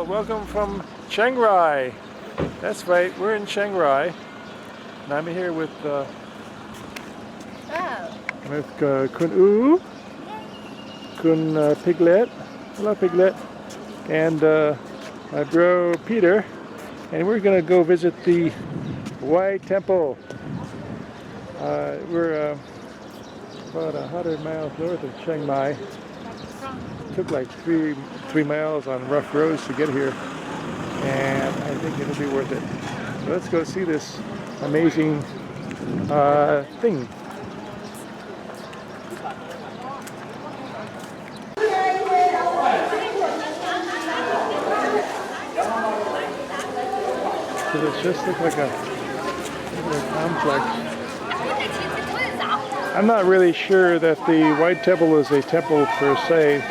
welcome from Chiang Rai. That's right, we're in Chiang Rai. And I'm here with Kun U, Kun Piglet. Hello, Piglet. And my bro Peter. And we're going to go visit the Wat Temple. We're about 100 miles north of Chiang Mai. It took like three miles on rough roads to get here, and I think it'll be worth it. So let's go see this amazing thing. So it just looks like a complex. I'm not really sure that the Wat Temple is a temple per se.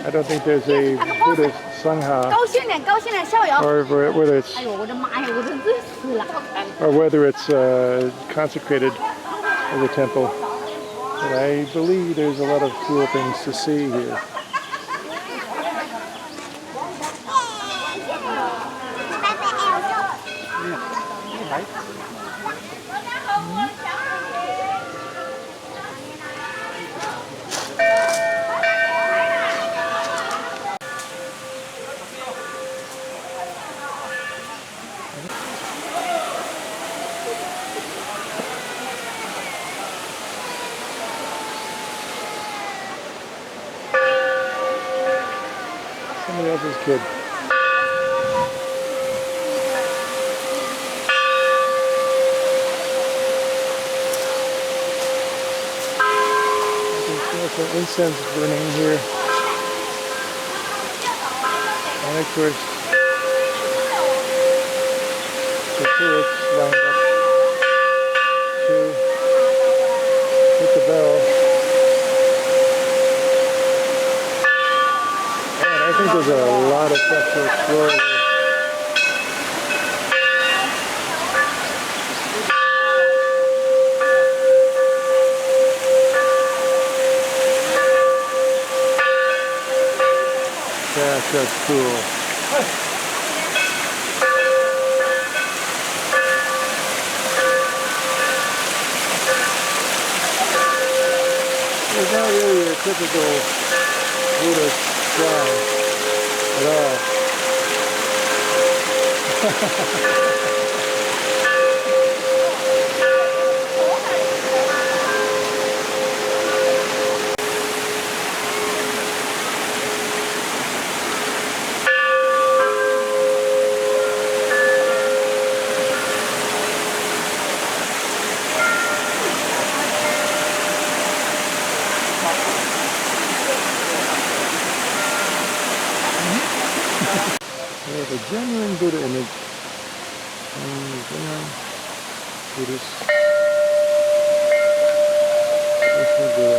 I don't think there's a Buddhist Sangha, or whether it's consecrated as a temple. But I believe there's a lot of cool things to see here. Somebody else's kid. There's some incense burning here. And of course, the tourists lined up to hit the bell. I think there's a lot of stuff to explore here. That's just cool. It's not really a typical Buddhist shrine at all. A genuine Buddha image. Genuine Buddhist. Buddha.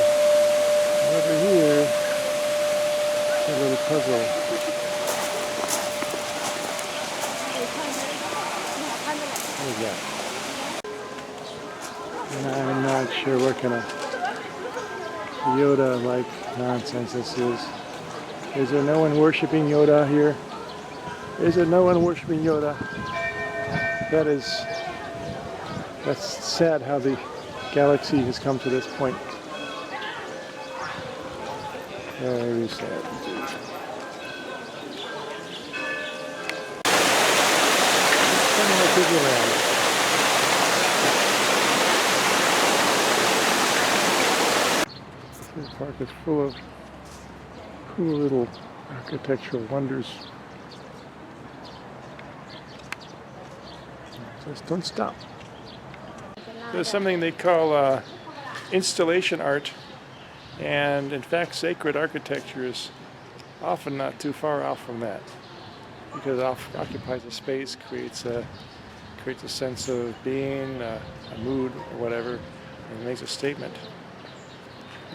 And over here, a little puzzle. What is that? And I'm not sure what kind of Yoda-like nonsense this is. Is there no one worshiping Yoda here? Is there no one worshiping Yoda? That's sad how the galaxy has come to this point. Very sad indeed. This park is full of cool little architectural wonders. Just don't stop. There's something they call installation art, and in fact sacred architecture is often not too far off from that, because it occupies a space, creates a sense of being, a mood or whatever, and makes a statement.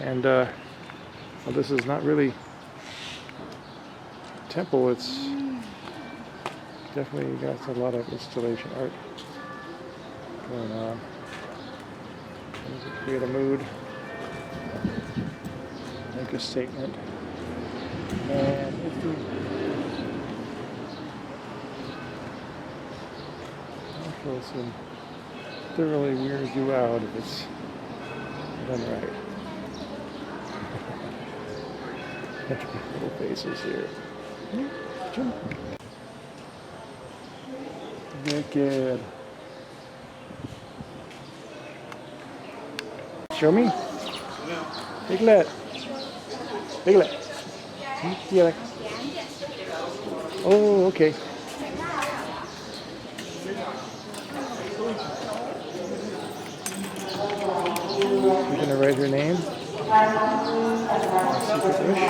And well, this is not really a temple, it's definitely got a lot of installation art going on. Create a mood, make a statement, and if you close and thoroughly weird you out if it's done right. Little faces here. Naked. Show me. Piglet. Piglet. Yeah. Oh, okay. We're gonna write her name. Secret wish.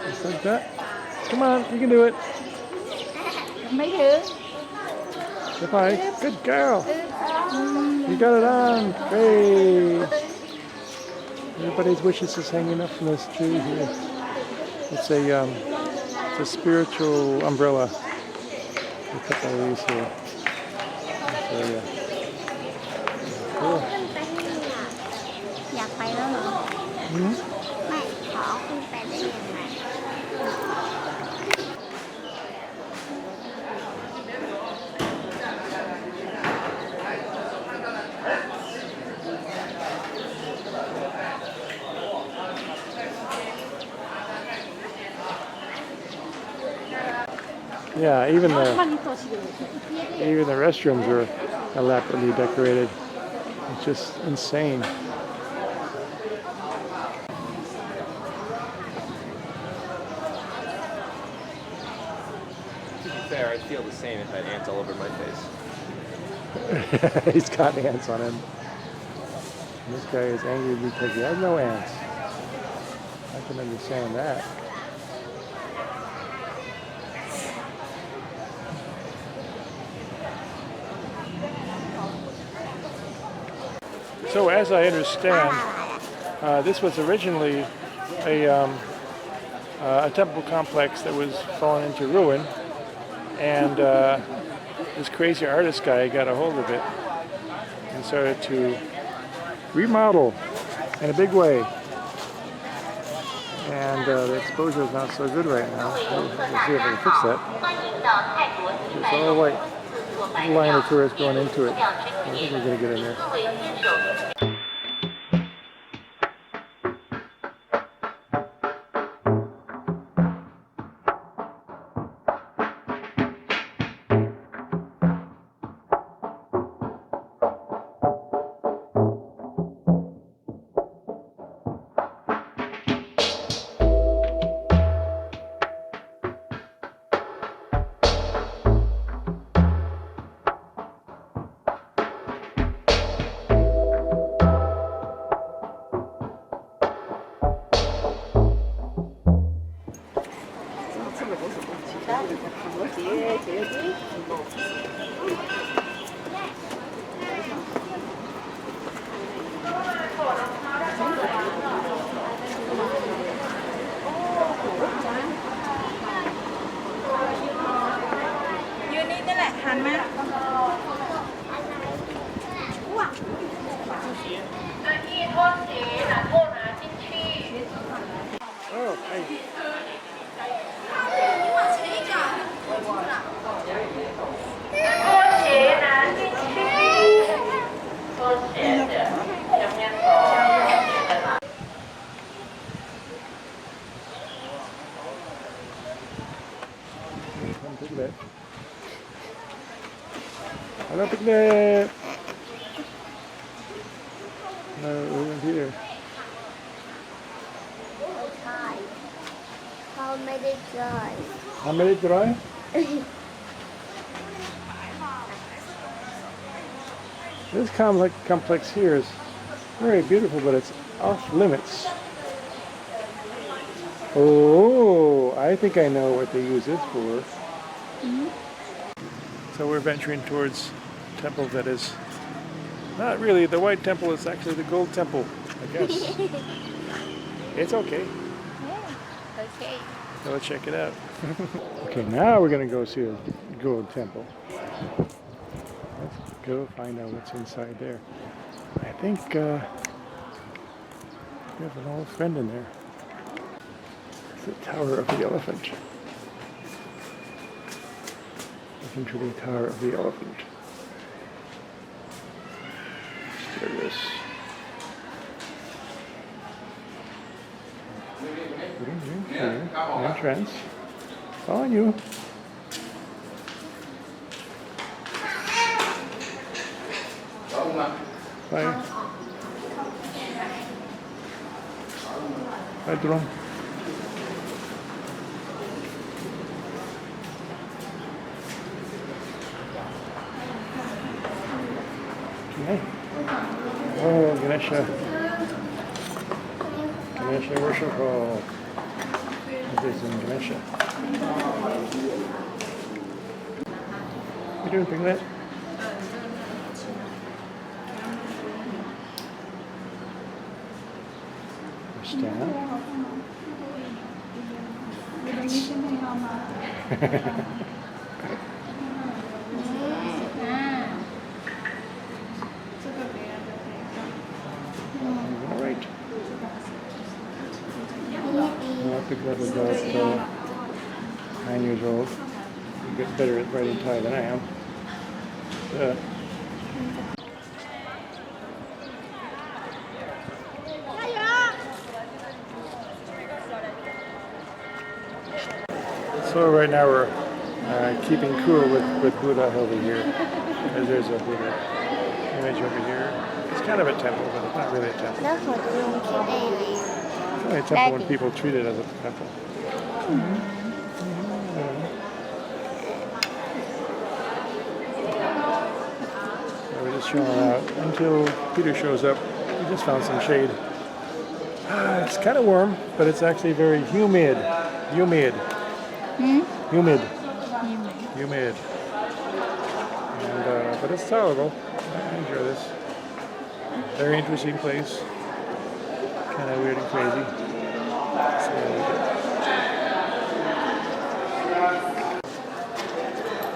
Just like that. Come on, you can do it. Goodbye. Good girl. You got it on. Great. Everybody's wishes is hanging up from this tree here. It's a spiritual umbrella. A couple of these here. So yeah. Cool. Yeah, even the restrooms are elaborately decorated. It's just insane. To be fair, I'd feel the same if I had ants all over my face. He's got ants on him. And this guy is angry because he has no ants. I can understand that. So as I understand, this was originally a temple complex that was fallen into ruin, and this crazy artist guy got a hold of it and started to remodel in a big way. And the exposure is not so good right now. We'll see if we can fix that. It's all white. Line of tourists going into it. I think we're going to get in there. Oh, hey. Piglet. Hello, Piglet. No, we went here. How many dry? How many dry? This complex here is very beautiful, but it's off limits. Oh, I think I know what they use this for. So we're venturing towards a temple that is not really the white temple, it's actually the gold temple, I guess. It's okay. Yeah, okay. So let's check it out. Okay, now we're going to go see a gold temple. go find out what's inside there. I think we have an old friend in there. It's the Tower of the Elephant. Looking to the Tower of the Elephant. There it is. Entrance. Following you. Bye. Wat Rong. Okay. Oh, Ganesha. Ganesha worship hall. This is in Ganesha. You doing, Piglet? Stand. All right. Piglet is about 9 years old. You get better at writing Thai than I am. So right now we're keeping cool with Buddha over here. There's a Buddha image over here. It's kind of a temple, but it's not really a temple. แล้วเขาจะลงคลิปได้ยังไง It's only a temple when people treat it as a temple. So we're just chilling out until Peter shows up. We just found some shade. It's kind of warm, but it's actually very humid. Humid. And, but it's tolerable. I enjoy this. Very interesting place. Kind of weird and crazy. So,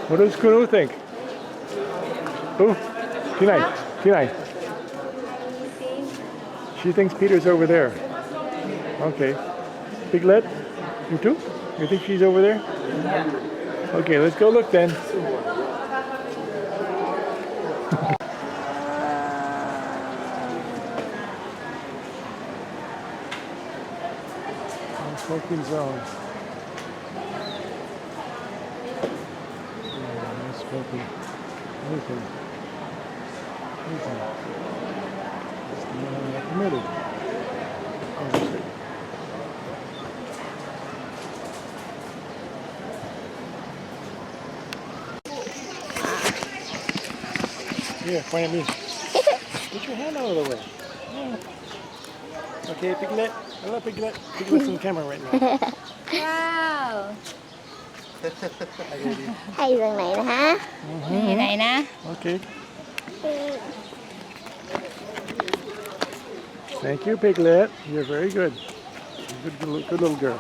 what does Kunu think? Who? Kinai. Kinai. She thinks Peter's over there. Okay. Piglet? You too? You think she's over there? Yeah. Okay, let's go look then. Smoking zone. No smoking. Anything. It's not permitted. Here, point at me. Get your hand out of the way. Yeah. Okay, Piglet. Hello, Piglet. Piglet's on camera right now. ว้าว Hi, baby. ให้อยู่ตรงไหนนะฮะอยู่ไหนนะ Okay. Thank you, Piglet. You're very good. Good little girl.